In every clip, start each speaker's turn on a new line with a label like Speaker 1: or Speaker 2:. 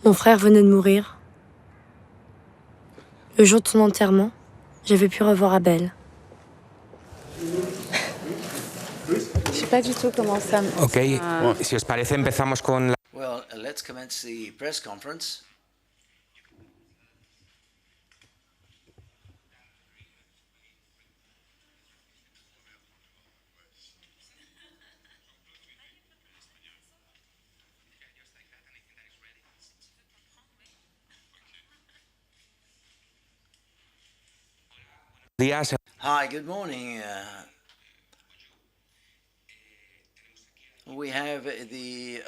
Speaker 1: Mon frère venait de mourir. Le jour de son enterrement, j'avais pu revoir Abel.
Speaker 2: Je sais pas du tout comment ça...
Speaker 3: Ok, si os parece empezamos con la...
Speaker 4: Well, let's commence the press conference.
Speaker 3: días.
Speaker 4: Hi, good morning. We have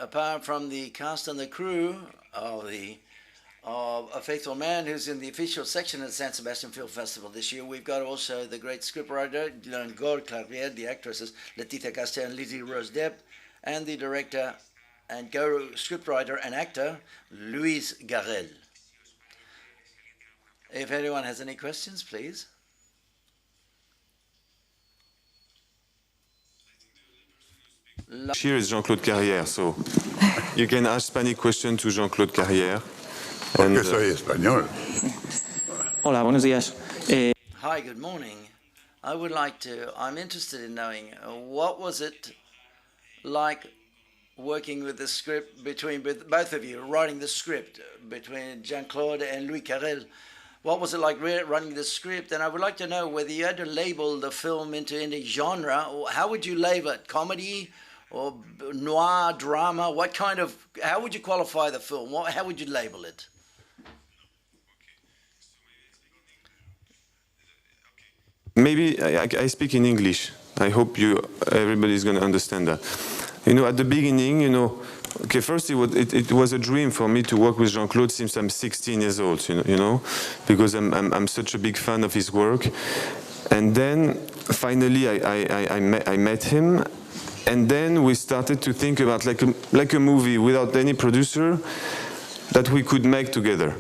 Speaker 4: apart from the cast and the crew of A Faithful Man, who's in the official section at San Sebastian Film Festival this year, we've got also the great scriptwriter, Gord Clavier, the actresses Leticia Castel and Lizzie Rose Depp, and the director and scriptwriter and actor, Louise Garrel. If anyone has any questions, please.
Speaker 5: Here is Jean-Claude Carrière, so you can ask Spanish question to Jean-Claude Carrière.
Speaker 6: Porque soy español.
Speaker 7: Hola, buenos días.
Speaker 4: Hi, good morning. I'm interested in knowing what was it like working with the script between both of you, writing the script between Jean-Claude and Louis Carrel. What was it like running the script? And I would like to know whether you had to label the film into any genre. How would you label it? Comedy or noir, drama? How would you qualify the film? How would you label it?
Speaker 5: Maybe I speak in English. I hope everybody is going to understand that. At the beginning, okay, first it was a dream for me to work with Jean-Claude since I'm 16 years old, because I'm such a big fan of his work. And then finally I met him, and then we started to think about like a movie without any producer that we could make together.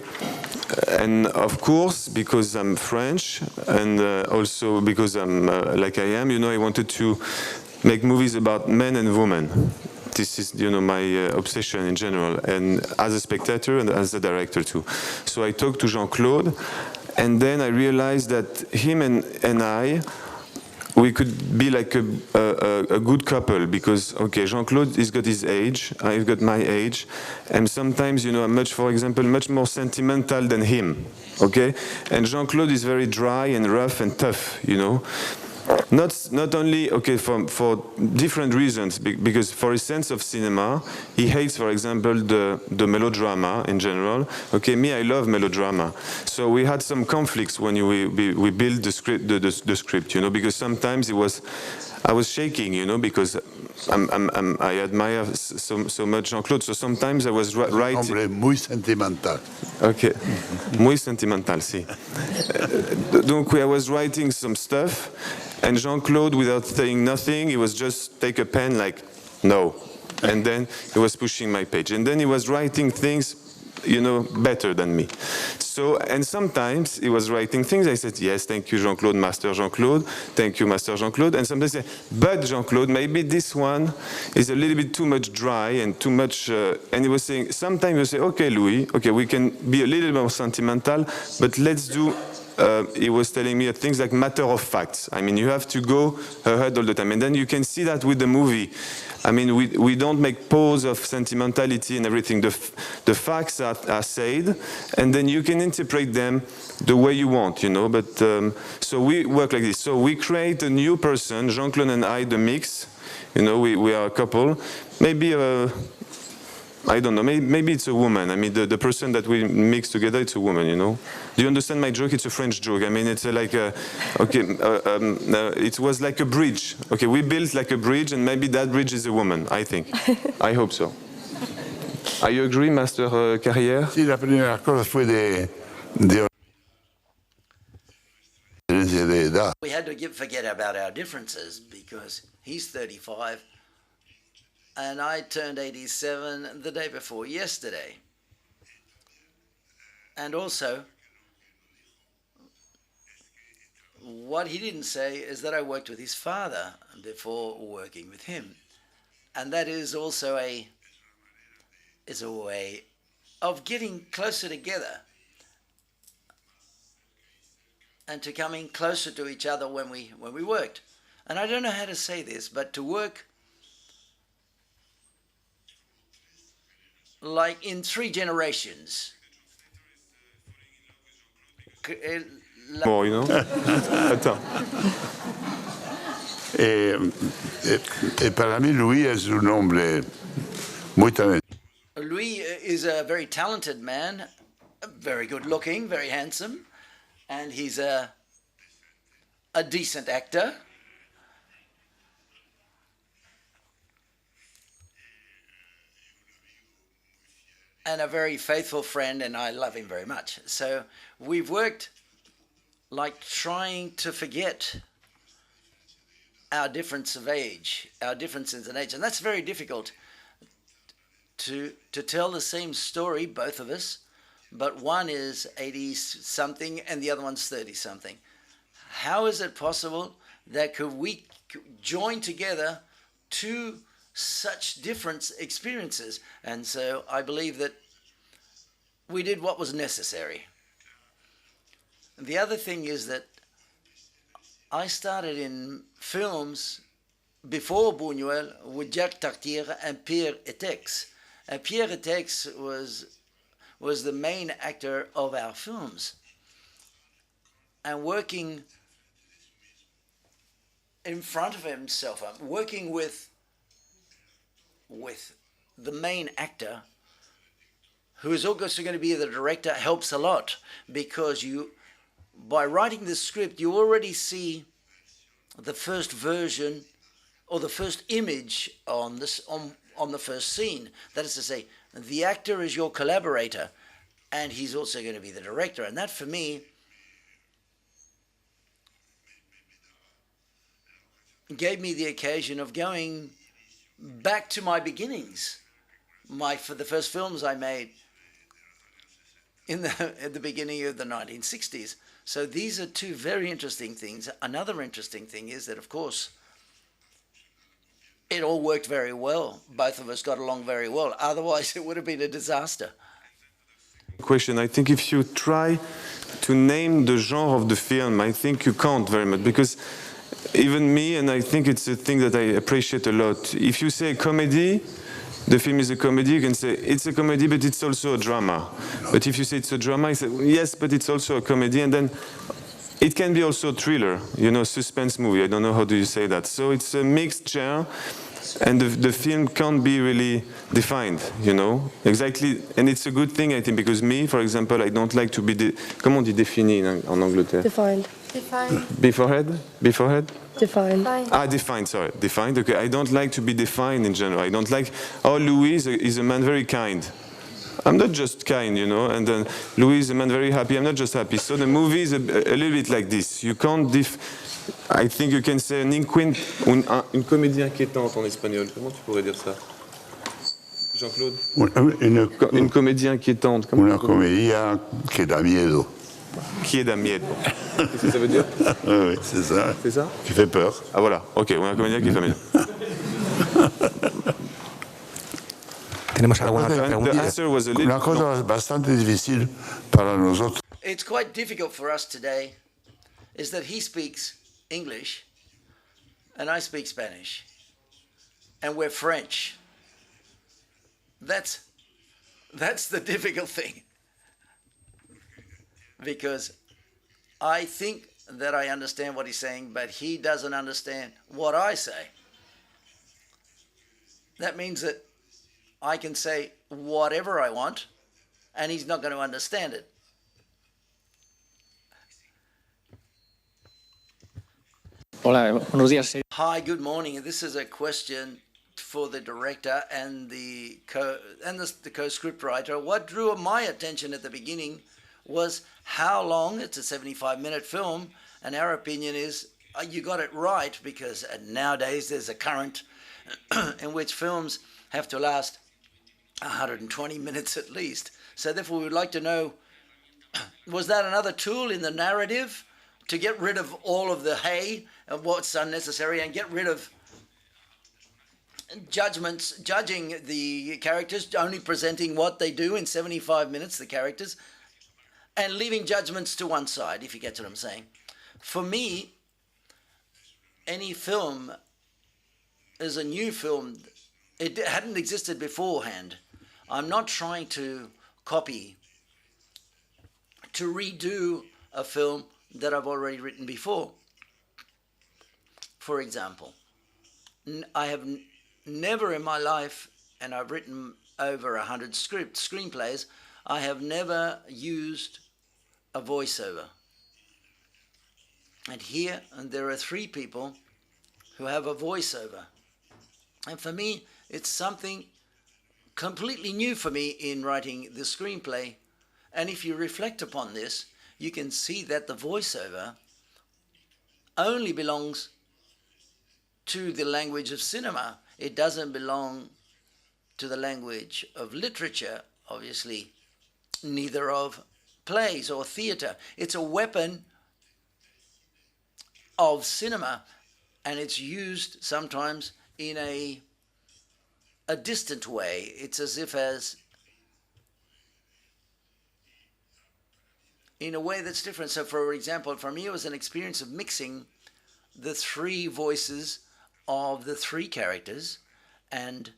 Speaker 5: And of course, because I'm French, and also because I'm like I am, I wanted to make movies about men and women. This is, my obsession in general, and as a spectator and as a director too. So I talked to Jean-Claude, and then I realized that him and I, we could be like a good couple, because, okay, Jean-Claude, he's got his age, I've got my age, and sometimes, I'm for example, much more sentimental than him, okay? And Jean-Claude is very dry and rough and tough, Not only, okay, for different reasons, because for his sense of cinema, he hates, for example, the melodrama in general. Okay, me, I love melodrama. So we had some conflicts when we built the script, because sometimes I was shaking, because I admire so much Jean-Claude. So sometimes I was writing.
Speaker 6: Muy sentimental.
Speaker 5: Okay, muy sentimental, si. Donc I was writing some stuff, and Jean-Claude, without saying nothing, he was just take a pen like, no. And then he was pushing my page. And then he was writing things, better than me. So, and sometimes he was writing things, I said, yes, thank you, Jean-Claude, Master Jean-Claude, thank you, Master Jean-Claude. And sometimes I say, but Jean-Claude, maybe this one is a little bit too much dry and too much, and he was saying, sometimes you say, okay, Louis, okay, we can be a little more sentimental, but let's do, he was telling me things like matter of facts. I mean, you have to go ahead all the time. And then you can see that with the movie. I mean, we don't make pose of sentimentality and everything. The facts are said, and then you can interpret them the way you want, But so we work like this. So we create a new person, Jean-Claude and I, the mix. We are a couple. Maybe I don't know. Maybe it's a woman. I mean, the person that we mix together, it's a woman. Do you understand my joke? It's a French joke. I mean, it's like it was like a bridge. Okay, we built like a bridge, and maybe that bridge is a woman. I think. I hope so. Are you agree, Master Carrière?
Speaker 6: Sí, la primera cosa fue de edad.
Speaker 4: We had to forget about our differences because he's 35 and I turned 87 the day before yesterday. And also, what he didn't say is that I worked with his father before working with him. And that is also a of getting closer together and to coming closer to each other when we worked. And I don't know how to say this, but to work like in 3 generations.
Speaker 5: More, you know? Attends.
Speaker 6: Para mí Luis es un hombre muy talentoso.
Speaker 4: Louis is a very talented man, very good looking, very handsome, and he's a decent actor. And a very faithful friend, and I love him very much. So we've worked like trying to forget our difference of age, our differences in age. And that's very difficult to tell the same story, both of us, but one is 80-something and the other one's 30-something. How is it possible that could we join together two such different experiences? And so I believe that we did what was necessary. The other thing is that I started in films before Buñuel with Jacques Tartiere and Pierre Etex. And Pierre Etex was the main actor of our films. And working in front of himself, working with the main actor, who is also going to be the director, helps a lot, because by writing the script, you already see the first version or the first image on the first scene. That is to say, the actor is your collaborator, and he's also going to be the director. And that, for me, gave me the occasion of going back to my beginnings, for the first films I made at the beginning of the 1960s. So these are two very interesting things. Another interesting thing is that, of course, it all worked very well. Both of us got along very well. Otherwise, it would have been a disaster.
Speaker 5: Question. I think if you try to name the genre of the film, I think you can't very much, because even me, and I think it's a thing that I appreciate a lot, if you say comedy, the film is a comedy, you can say it's a comedy, but it's also a drama. But if you say it's a drama, you say yes, but it's also a comedy, and then it can be also a thriller, suspense movie. I don't know how do you say that. So it's a mixed genre, and the film can't be really defined, exactly. And it's a good thing, I think, because me, for example, I don't like to be, comment on dit défini en Angleterre?
Speaker 1: Defined.
Speaker 5: Beforehand?
Speaker 1: Defined.
Speaker 5: Defined, sorry. Defined, okay. I don't like to be defined in general. I don't like, Louis is a man very kind. I'm not just kind, and then Louis is a man very happy. I'm not just happy. So the movie is a little bit like this. You can't I think you can say une comédie inquiétante en espagnol. Comment tu pourrais dire ça? Jean-Claude? Une comédie inquiétante.
Speaker 6: Una comedia que da miedo.
Speaker 5: Qui est da miedo. Qu'est-ce que ça veut dire?
Speaker 6: Oui, c'est ça.
Speaker 5: C'est ça?
Speaker 6: Qui fait peur.
Speaker 5: Ah voilà, ok, una comédia qui fait miedo.
Speaker 3: ¿Tenemos alguna otra
Speaker 5: The
Speaker 3: pregunta?
Speaker 5: answer was a little
Speaker 6: Una cosa bastante difícil para nosotros.
Speaker 4: It's quite difficult for us today is that he speaks English and I speak Spanish and we're French. That's the difficult thing, because I think that I understand what he's saying, but he doesn't understand what I say. That means that I can say whatever I want and he's not going to understand it.
Speaker 7: Hola, buenos días.
Speaker 4: Hi, good morning. This is a question for the director and the co-script writer. What drew my attention at the beginning was how long. It's a 75-minute film, and our opinion is you got it right, because nowadays there's a current in which films have to last 120 minutes at least. So therefore we would like to know, was that another tool in the narrative to get rid of all of the hay and what's unnecessary and get rid of judging the characters, only presenting what they do in 75 minutes, the characters, and leaving judgments to one side, if you get what I'm saying. For me, any film is a new film. It hadn't existed beforehand. I'm not trying to copy, to redo a film that I've already written before. For example, I have never in my life, and I've written over 100 screenplays, I have never used a voiceover. And here, there are 3 people who have a voiceover. And for me, it's something completely new for me in writing the screenplay. And if you reflect upon this, you can see that the voiceover only belongs to the language of cinema. It doesn't belong to the language of literature, obviously, neither of plays or theater. It's a weapon of cinema, and it's used sometimes in a distant way. It's as if in a way that's different. So for example, for me, it was an experience of mixing the 3 voices of the 3 characters and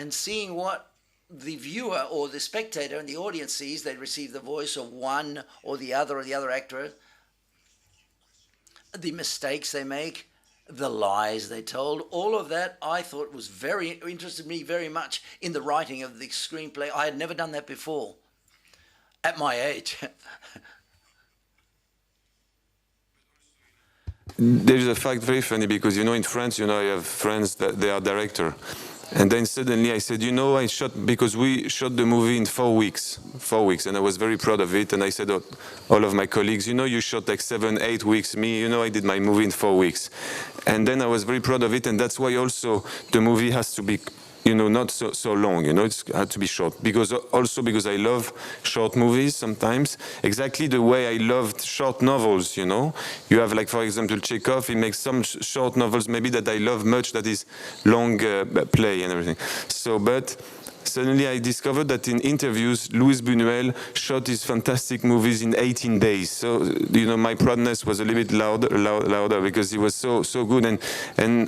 Speaker 4: seeing what the viewer or the spectator and the audience sees. They receive the voice of one or the other actor, the mistakes they make, the lies they told. All of that I thought was interested me very much in the writing of the screenplay. I had never done that before at my age.
Speaker 5: There's a fact very funny because, in France, I have friends that they are director. And then suddenly I said, I shot, because we shot the movie in 4 weeks, and I was very proud of it. And I said, all of my colleagues, you shot like 7, 8 weeks. Me, I did my movie in 4 weeks. And then I was very proud of it. And that's why also the movie has to be, not so long, it's had to be short. Because I love short movies sometimes, exactly the way I loved short novels, You have, like, for example, Chekhov, he makes some short novels, maybe that I love much, that is long play and everything. So, but suddenly I discovered that in interviews, Luis Buñuel shot his fantastic movies in 18 days. So, my proudness was a little bit louder because he was so good. And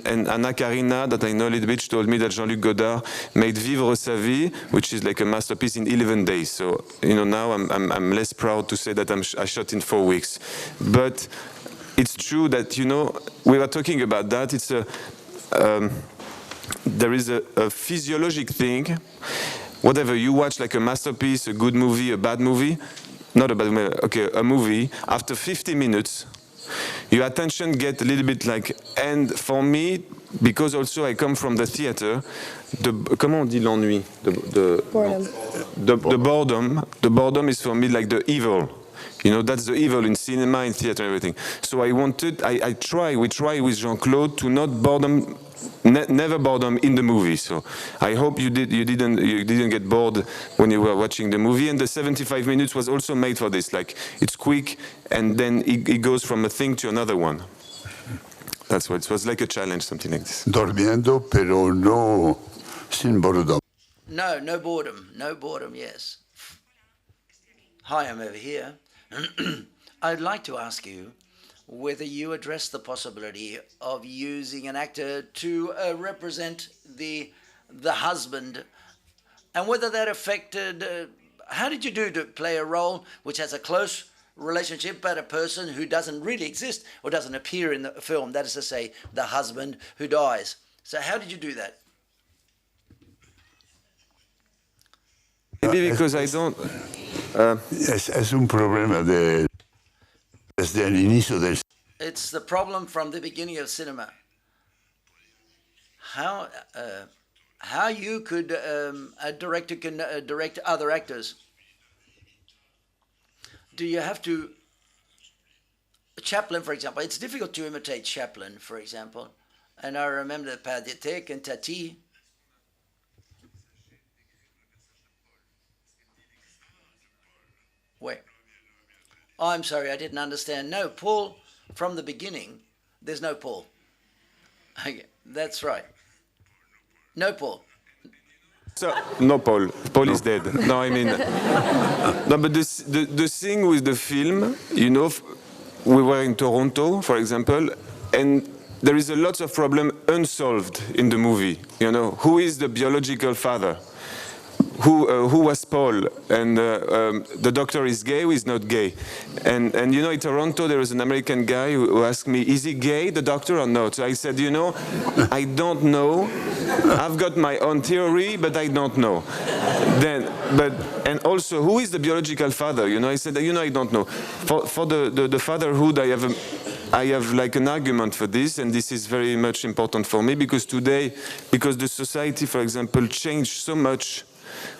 Speaker 5: Anna Karina, that I know a little bit, told me that Jean-Luc Godard made Vivre sa vie, which is like a masterpiece, in 11 days. So, now I'm less proud to say that I shot in 4 weeks. But it's true that, we were talking about that. It's there is a physiologic thing. Whatever you watch, like a masterpiece, a good movie, a bad movie, not a bad movie, okay, a movie, after 50 minutes, your attention gets a little bit like, and for me, because also I come from the theater, comment on dit l'ennui?
Speaker 1: Boredom.
Speaker 5: The boredom is for me like the evil. That's the evil in cinema, in theater, everything. So we try with Jean-Claude to not boredom, never boredom in the movie. So I hope you didn't get bored when you were watching the movie. And the 75 minutes was also made for this. Like, it's quick, and then it goes from a thing to another one. That's what it was, like a challenge, something like this.
Speaker 6: Durmiendo, pero no sin boredom.
Speaker 4: No boredom, yes. Hi, I'm over here. I'd like to ask you whether you address the possibility of using an actor to represent the husband, and whether that affected, how did you do to play a role which has a close relationship but a person who doesn't really exist or doesn't appear in the film, that is to say, the husband who dies. So how did you do that?
Speaker 5: Maybe because I don't...
Speaker 6: Es un problema desde el inicio del...
Speaker 4: It's the problem from the beginning of cinema. How you could, a director can direct other actors. Do you have to... Chaplin, for example, it's difficult to imitate Chaplin, for example. And I remember the Perdietek and Tati. Wait. Oh, I'm sorry, I didn't understand. No, Paul, from the beginning, there's no Paul. Okay, that's right. No, Paul.
Speaker 5: So, no, Paul. Paul is dead. No, I mean, no, but the thing with the film, you know, we were in Toronto, for example, and there is a lot of problem unsolved in the movie. You know, who is the biological father? Who was Paul? And the doctor is gay, who is not gay? And you know, in Toronto, there was an American guy who asked me, is he gay, the doctor, or not? So I said, you know, I don't know. I've got my own theory, but I don't know. And also, who is the biological father? You know, I said, you know, I don't know. For the fatherhood, I have like an argument for this, and this is very much important for me, because today, because the society, for example, changed so much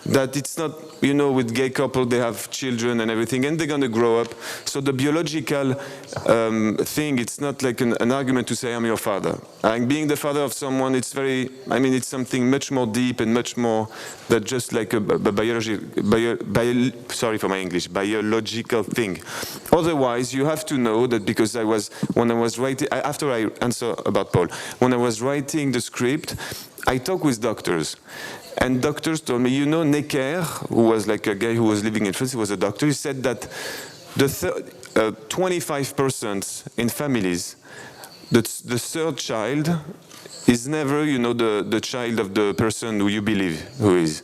Speaker 5: that it's not, you know, with gay couple, they have children and everything, and they're going to grow up. So the biological thing, it's not like an argument to say, I'm your father. And being the father of someone, it's very, I mean, it's something much more deep and much more than just like a sorry for my English, biological thing. Otherwise, you have to know that, because when I was writing, after I answer about Paul, when I was writing the script, I talked with doctors. And doctors told me, you know, Necker, who was like a guy who was living in France, he was a doctor, he said that the 25% in families, the third child is never, you know, the child of the person who you believe who is.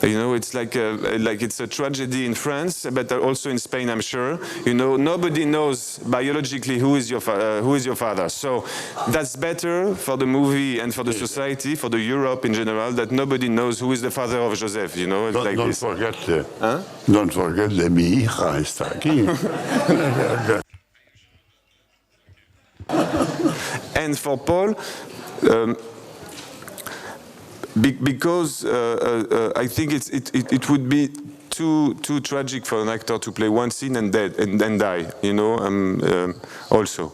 Speaker 5: You know, it's like it's a tragedy in France, but also in Spain, I'm sure. You know, nobody knows biologically who is your father. So that's better for the movie and for the society, for the Europe in general, that nobody knows who is the father of Joseph. You know, it's like
Speaker 6: don't
Speaker 5: this.
Speaker 6: Don't forget the mi hija está aquí.
Speaker 5: And for Paul, because I think it would be too tragic for an actor to play one scene and then die, you know, also.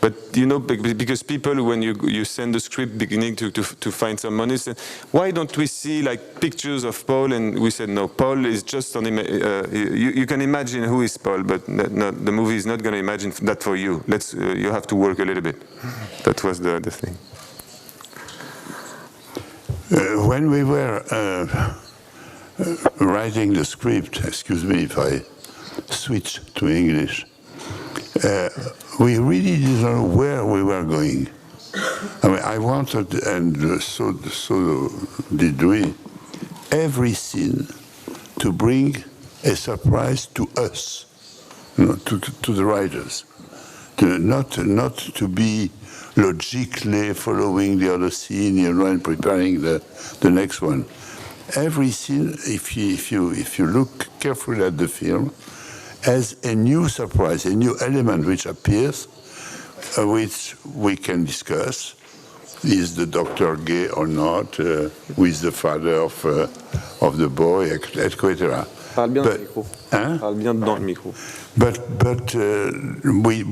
Speaker 5: But, you know, because people, when you send the script beginning to find some money, say, why don't we see like pictures of Paul? And we said, no, Paul is just on, you can imagine who is Paul, but the movie is not going to imagine that for you. You have to work a little bit. That was the thing.
Speaker 6: When we were writing the script, excuse me if I switch to English, we really didn't know where we were going. I mean, I wanted, and so did we, every scene to bring a surprise to us, you know, to the writers, not to be logically following the other scene, you know, and preparing the next one. Every scene, if you look carefully at the film, has a new surprise, a new element which appears, which we can discuss. Is the doctor gay or not? Who is the father of the boy, etc.
Speaker 5: Parle bien dans le micro.
Speaker 6: Hein?
Speaker 5: Parle bien dans le micro.
Speaker 6: But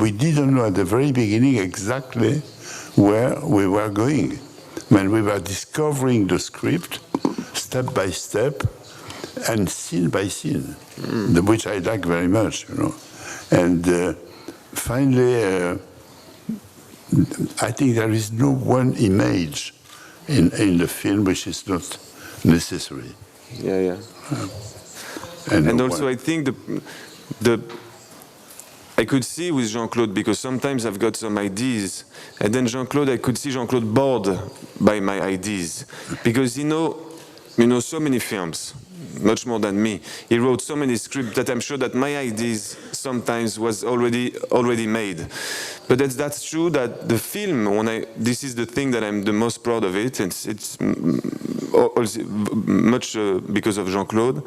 Speaker 6: we didn't know at the very beginning exactly where we were going. When we were discovering the script, step by step, and scene by scene, which I like very much, you know. And finally, I think there is no one image in the film which is not necessary.
Speaker 5: Yeah. And also, I think I could see with Jean-Claude, because sometimes I've got some ideas, and then Jean-Claude, I could see Jean-Claude bored by my ideas, because you know so many films, much more than me. He wrote so many scripts that I'm sure that my ideas sometimes was already made. But that's true that the film, this is the thing that I'm the most proud of it. It's also much because of Jean-Claude.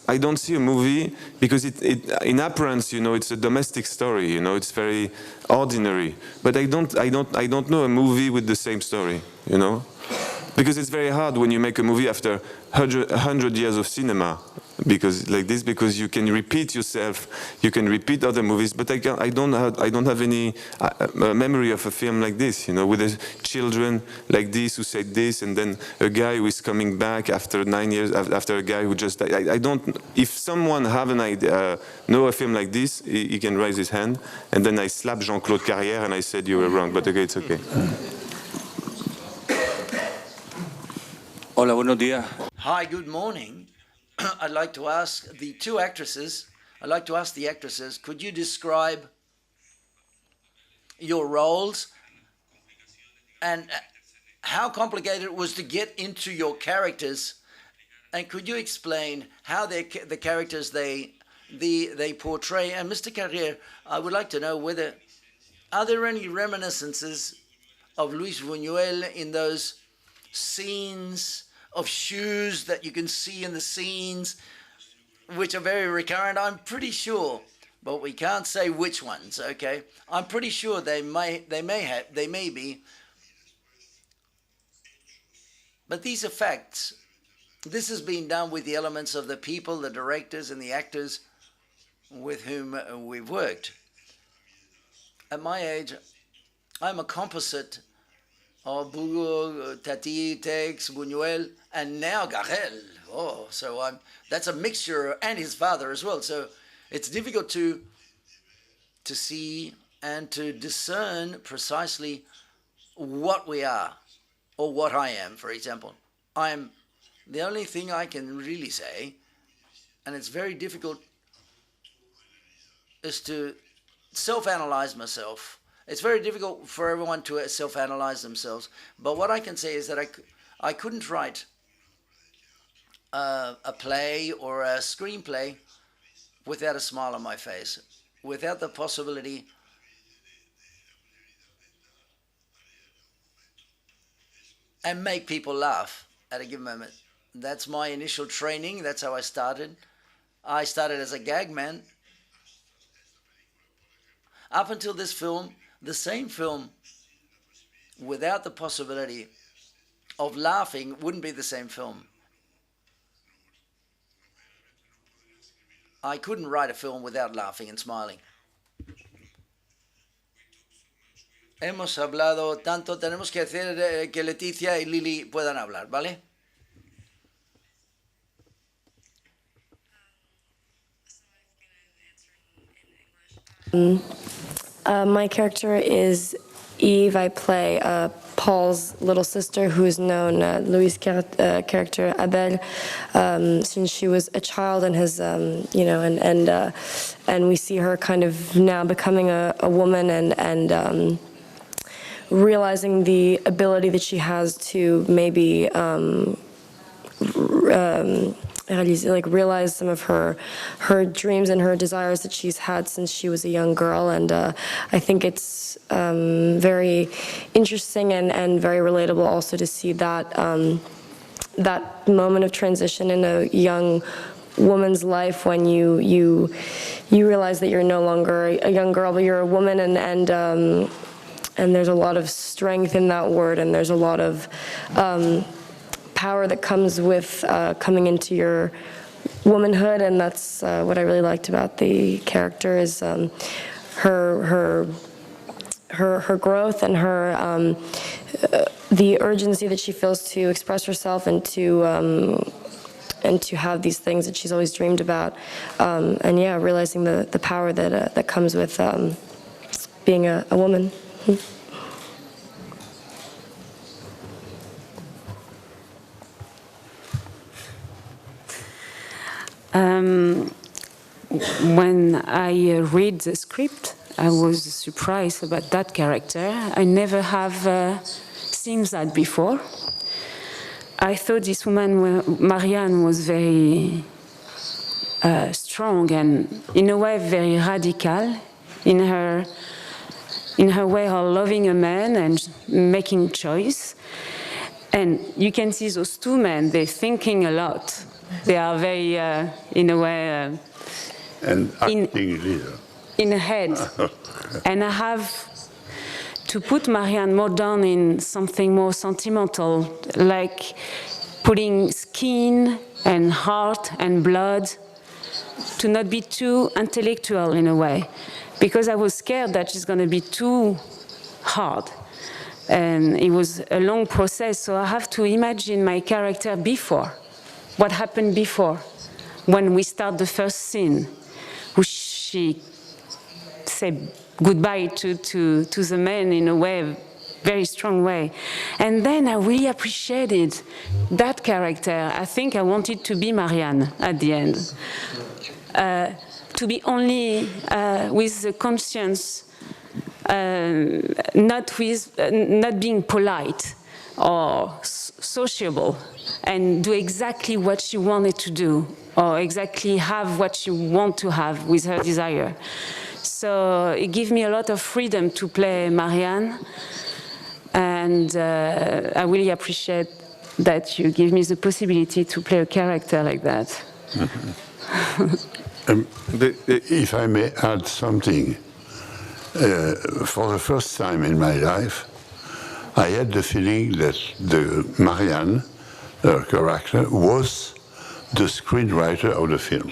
Speaker 5: I don't see a movie because in appearance, you know, it's a domestic story. You know, it's very ordinary. But I don't know a movie with the same story. You know. Because it's very hard when you make a movie after 100 years of cinema, because you can repeat yourself, you can repeat other movies, but I don't have any memory of a film like this, you know, with the children like this who said this, and then a guy who is coming back after 9 years after a guy who just I don't. If someone have an idea, know a film like this, he can raise his hand, and then I slap Jean-Claude Carrière and I said you were wrong, but okay, it's okay.
Speaker 8: Hola, buenos días.
Speaker 4: Hi, good morning. I'd like to ask the actresses, could you describe your roles and how complicated it was to get into your characters? And could you explain how the characters they portray? And Mr. Carrier, I would like to know are there any reminiscences of Luis Buñuel in those scenes of shoes that you can see in the scenes, which are very recurrent? I'm pretty sure, but we can't say which ones. Okay, I'm pretty sure they may be, but these are facts. This has been done with the elements of the people, the directors, and the actors with whom we've worked. At my age, I'm a composite of Bugo, Tati, Tex, Buñuel, and now Garel. Oh, so that's a mixture, and his father as well. So it's difficult to see and to discern precisely what we are, or what I am, for example. The only thing I can really say, and it's very difficult, is to self-analyze myself. It's very difficult for everyone to self-analyze themselves. But what I can say is that I couldn't write a play or a screenplay without a smile on my face, without the possibility and make people laugh at a given moment. That's my initial training. That's how I started. I started as a gag man. Up until this film, the same film, without the possibility of laughing, wouldn't be the same film. I couldn't write a film without laughing and smiling. Hemos hablado tanto, tenemos que hacer que Leticia y Lili puedan hablar, ¿vale?
Speaker 1: My character is Eve. I play Paul's little sister, who's known Louis' character Abel since she was a child, and has and we see her kind of now becoming a woman and realizing the ability that she has to maybe realize some of her dreams and her desires that she's had since she was a young girl. And I think it's very interesting and very relatable also to see that that moment of transition in a young woman's life when you realize that you're no longer a young girl, but you're a woman, and there's a lot of strength in that word, and there's a lot of power that comes with coming into your womanhood. And that's what I really liked about the character, is her growth and her the urgency that she feels to express herself and to have these things that she's always dreamed about, and yeah, realizing the power that comes with being a woman.
Speaker 9: When I read the script, I was surprised about that character. I never have seen that before. I thought this woman, Marianne, was very strong and, in a way, very radical in her way of loving a man and making choice. And you can see those two men, they're thinking a lot. They are very, in a way,
Speaker 6: and acting leader.
Speaker 9: In a head. And I have to put Marianne more down in something more sentimental, like putting skin and heart and blood, to not be too intellectual in a way, because I was scared that she's going to be too hard. And it was a long process, so I have to imagine my character before. What happened before, when we start the first scene, who she said goodbye to the man in a way very strong way. And then I really appreciated that character. I think I wanted to be Marianne at the end. To be only with the conscience, not being polite or sociable, and do exactly what she wanted to do, or exactly have what she wanted to have with her desire. So it gave me a lot of freedom to play Marianne, and I really appreciate that you give me the possibility to play a character like that.
Speaker 6: If I may add something, for the first time in my life, I had the feeling that the Marianne, her character, was the screenwriter of the film.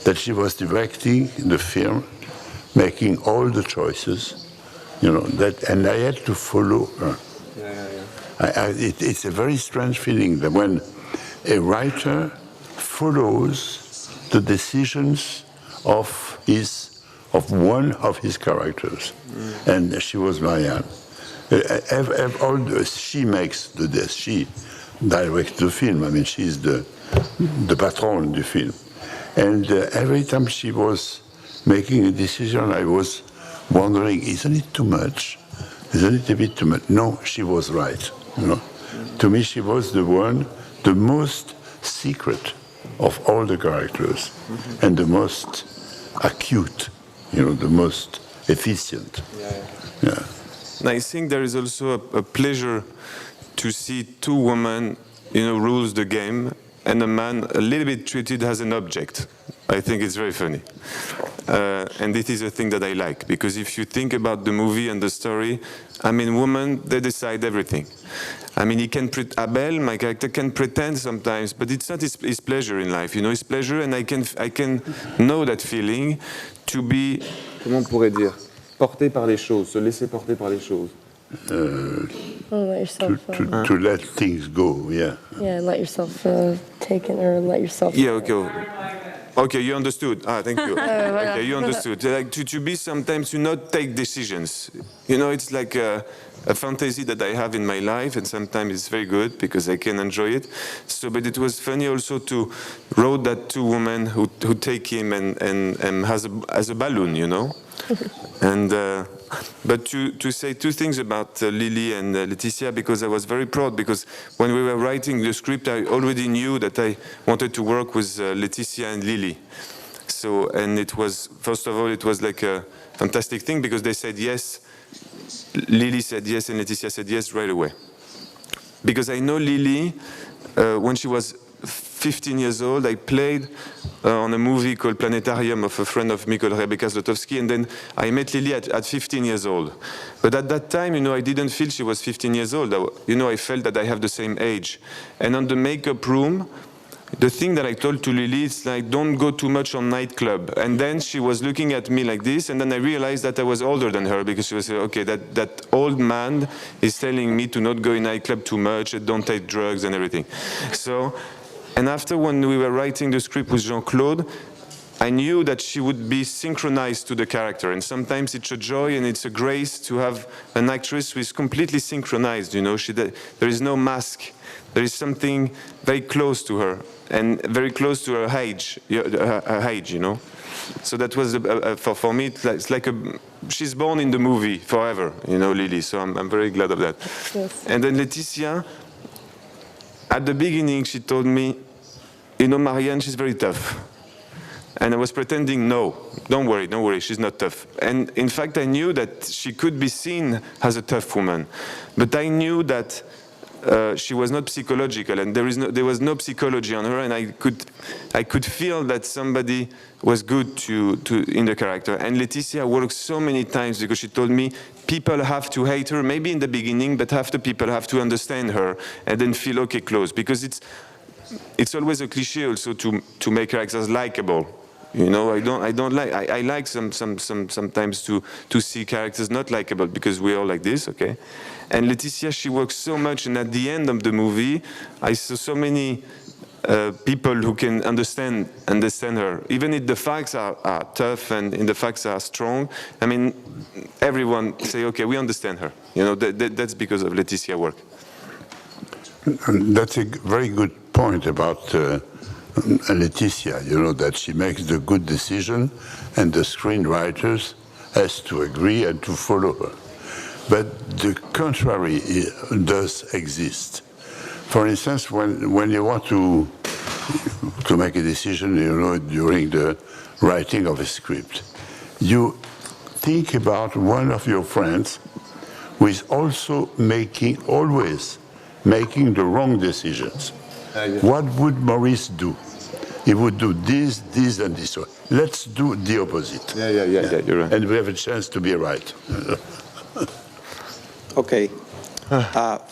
Speaker 6: That she was directing the film, making all the choices, you know, and I had to follow her. It's a very strange feeling that when a writer follows the decisions of one of his characters, and she was Marianne. She directs the film. I mean, she's the patron of the film, and every time she was making a decision, I was wondering, isn't it too much? Isn't it a bit too much? No, she was right. You know, to me, she was the most secret of all the characters, and the most acute, you know, the most efficient. Yeah.
Speaker 5: And I think there is also a pleasure to see two women, you know, rules the game, and a man a little bit treated as an object. I think it's very funny. And this is a thing that I like, because if you think about the movie and the story, I mean, women, they decide everything. I mean, Abel, my character, can pretend sometimes, but it's not his pleasure in life, you know, his pleasure, and I can know that feeling to be... Comment on pourrait dire? Porté par les choses, se laisser porter par les choses.
Speaker 1: Let yourself,
Speaker 6: to let things go, yeah.
Speaker 1: Yeah, let yourself take it, or let yourself...
Speaker 5: Yeah, okay. Okay, you understood. Thank you. Okay, you understood. Like to be sometimes to not take decisions. You know, it's like a fantasy that I have in my life, and sometimes it's very good because I can enjoy it. So, but it was funny also to wrote that two women who take him and as a balloon, you know. And but to say two things about Lily and Laetitia, because I was very proud, because when we were writing the script, I already knew that I wanted to work with Laetitia and Lily. So, and it was, first of all, it was like a fantastic thing because they said yes. Lily said yes and Laetitia said yes right away. Because I know Lily, when she was 15 years old, I played on a movie called Planetarium of a friend of me called Rebecca Zlotowski, and then I met Lily at 15 years old. But at that time, you know, I didn't feel she was 15 years old. You know, I felt that I have the same age. And on the makeup room, the thing that I told to Lily, it's like, don't go too much on nightclub. And then she was looking at me like this, and then I realized that I was older than her, because she was saying, okay, that old man is telling me to not go in nightclub too much, don't take drugs and everything. So, and after when we were writing the script with Jean-Claude, I knew that she would be synchronized to the character, and sometimes it's a joy and it's a grace to have an actress who is completely synchronized, you know, there is no mask. There is something very close to her, and very close to her age, you know. So that was, for me, it's like she's born in the movie forever, you know, Lily, so I'm very glad of that.
Speaker 1: Yes.
Speaker 5: And then Laetitia, at the beginning, she told me, you know, Marianne, she's very tough. And I was pretending, no, don't worry, she's not tough. And in fact, I knew that she could be seen as a tough woman. But I knew that she was not psychological, and there was no psychology on her, and I could feel that somebody was good in the character. And Laetitia worked so many times because she told me people have to hate her, maybe in the beginning, but after people have to understand her and then feel okay close, because it's always a cliche also to make characters likable. You know, I like sometimes to see characters not likable, because we're all like this, okay? And Laetitia, she works so much, and at the end of the movie, I saw so many people who can understand her. Even if the facts are tough and the facts are strong, I mean, everyone say, okay, we understand her. You know, that's because of Leticia's work.
Speaker 6: And that's a very good point about Leticia, you know, that she makes the good decision and the screenwriters has to agree and to follow her. But the contrary does exist. For instance, when you want to make a decision, you know, during the writing of a script, you think about one of your friends who is also always making the wrong decisions. What would Maurice do? He would do this, this, and this. Let's do the opposite.
Speaker 5: Yeah, you're right.
Speaker 6: And we have a chance to be right.
Speaker 8: Okay.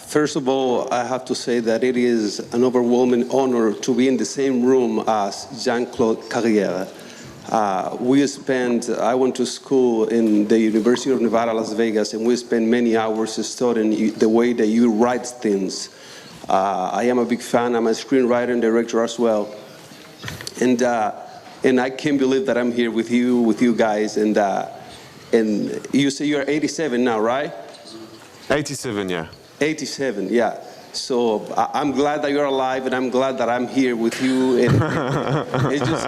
Speaker 8: First of all, I have to say that it is an overwhelming honor to be in the same room as Jean-Claude Carrière. I went to school in the University of Nevada, Las Vegas, and we spent many hours studying the way that you write things. I am a big fan. I'm a screenwriter and director as well. And I can't believe that I'm here with you guys. And you say you're 87 now, right?
Speaker 5: 87, yeah.
Speaker 8: 87, yeah. So I'm glad that you're alive, and I'm glad that I'm here with you. And it's just,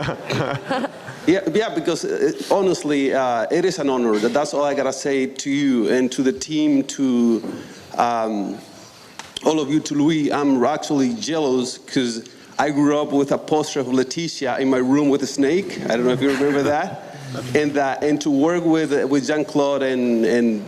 Speaker 8: yeah, because honestly, it is an honor. That's all I gotta say to you and to the team, to all of you, to Louis. I'm actually jealous because I grew up with a poster of Leticia in my room with a snake. I don't know if you remember that. And to work with Jean-Claude and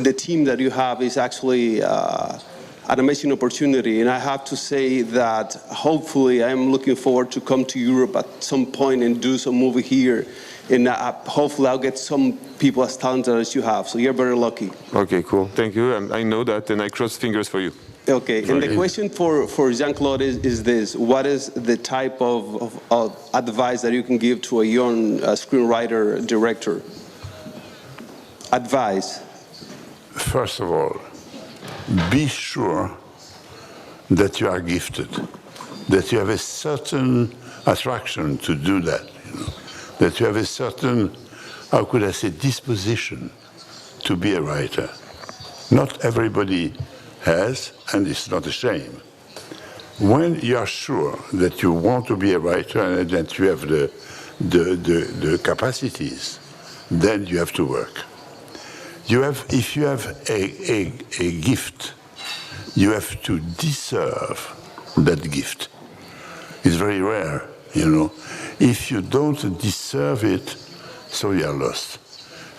Speaker 8: the team that you have is actually an amazing opportunity. And I have to say that hopefully I'm looking forward to come to Europe at some point and do some movie here. And hopefully I'll get some people as talented as you have. So you're very lucky.
Speaker 5: Okay, cool. Thank you. I know that, and I cross fingers for you.
Speaker 8: Okay, and the question for Jean-Claude is this. What is the type of advice that you can give to a young screenwriter, director? Advice.
Speaker 6: First of all, be sure that you are gifted, that you have a certain attraction to do that, you know, that you have a certain, how could I say, disposition to be a writer. Not everybody has, and it's not a shame. When you are sure that you want to be a writer and that you have the capacities, then you have to work. If you have a gift, you have to deserve that gift. It's very rare, you know. If you don't deserve it, so you are lost.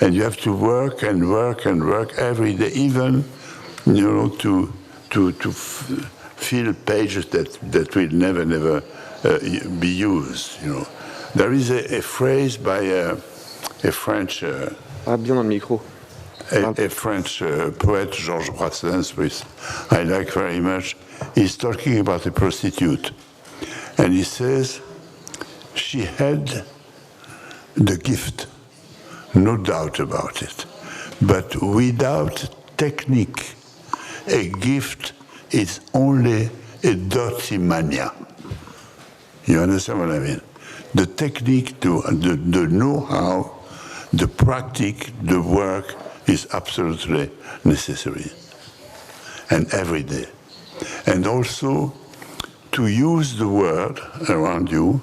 Speaker 6: And you have to work and work and work every day, even, you know, to fill pages that will never be used, you know. There is a phrase by a French a French poet, Georges Brassens, which I like very much. He's talking about a prostitute. And he says, she had the gift, no doubt about it. But without technique, a gift is only a dirty mania. You understand what I mean? The technique, the know-how, the practice, the work is absolutely necessary. And every day. And also to use the word around you,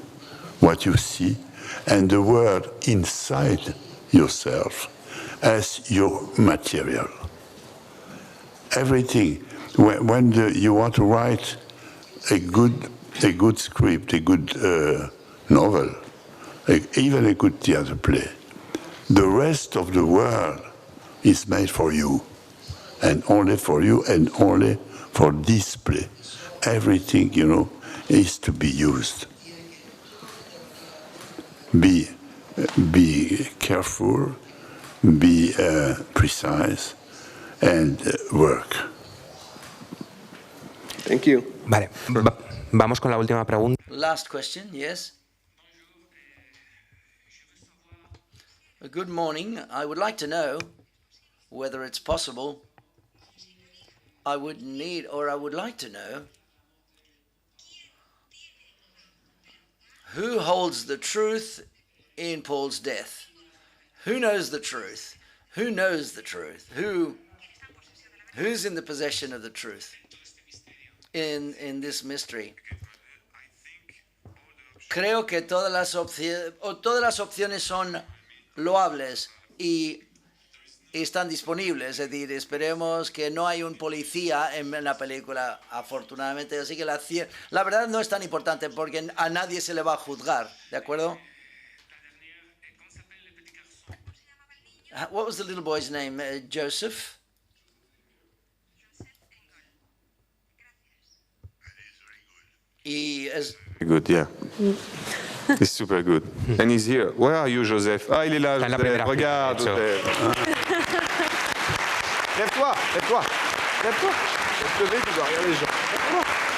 Speaker 6: what you see, and the word inside yourself as your material. Everything. When you want to write a good script, a good novel, even a good theater play, the rest of the world is made for you, and only for you, and only for display. Everything, you know, is to be used. Be careful, be precise, and work.
Speaker 8: Thank you.
Speaker 3: Vale, vamos con la última pregunta.
Speaker 4: Last question, yes. Good morning. I would like to know whether it's possible. I would like to know who holds the truth in Paul's death. Who knows the truth? Who knows the truth? Who Who's in the possession of the truth in this mystery? Creo que todas las opciones son loables y están disponibles. Es decir, esperemos que no hay un policía en la película, afortunadamente. Así que la verdad no es tan importante porque a nadie se le va a juzgar, ¿de acuerdo? What was the little boy's name? Joseph? Y es...
Speaker 5: Good, yeah. He's super good. And he's here. Where are you, Joseph? Ah, il est là,
Speaker 3: Está en la
Speaker 5: Joseph.
Speaker 3: primera
Speaker 5: Regarde,
Speaker 3: fila, de hecho.
Speaker 5: Joseph. Lève-toi, lève-toi. Lève-toi. Tu dois te lever, tu dois regarder les gens. Lève-toi.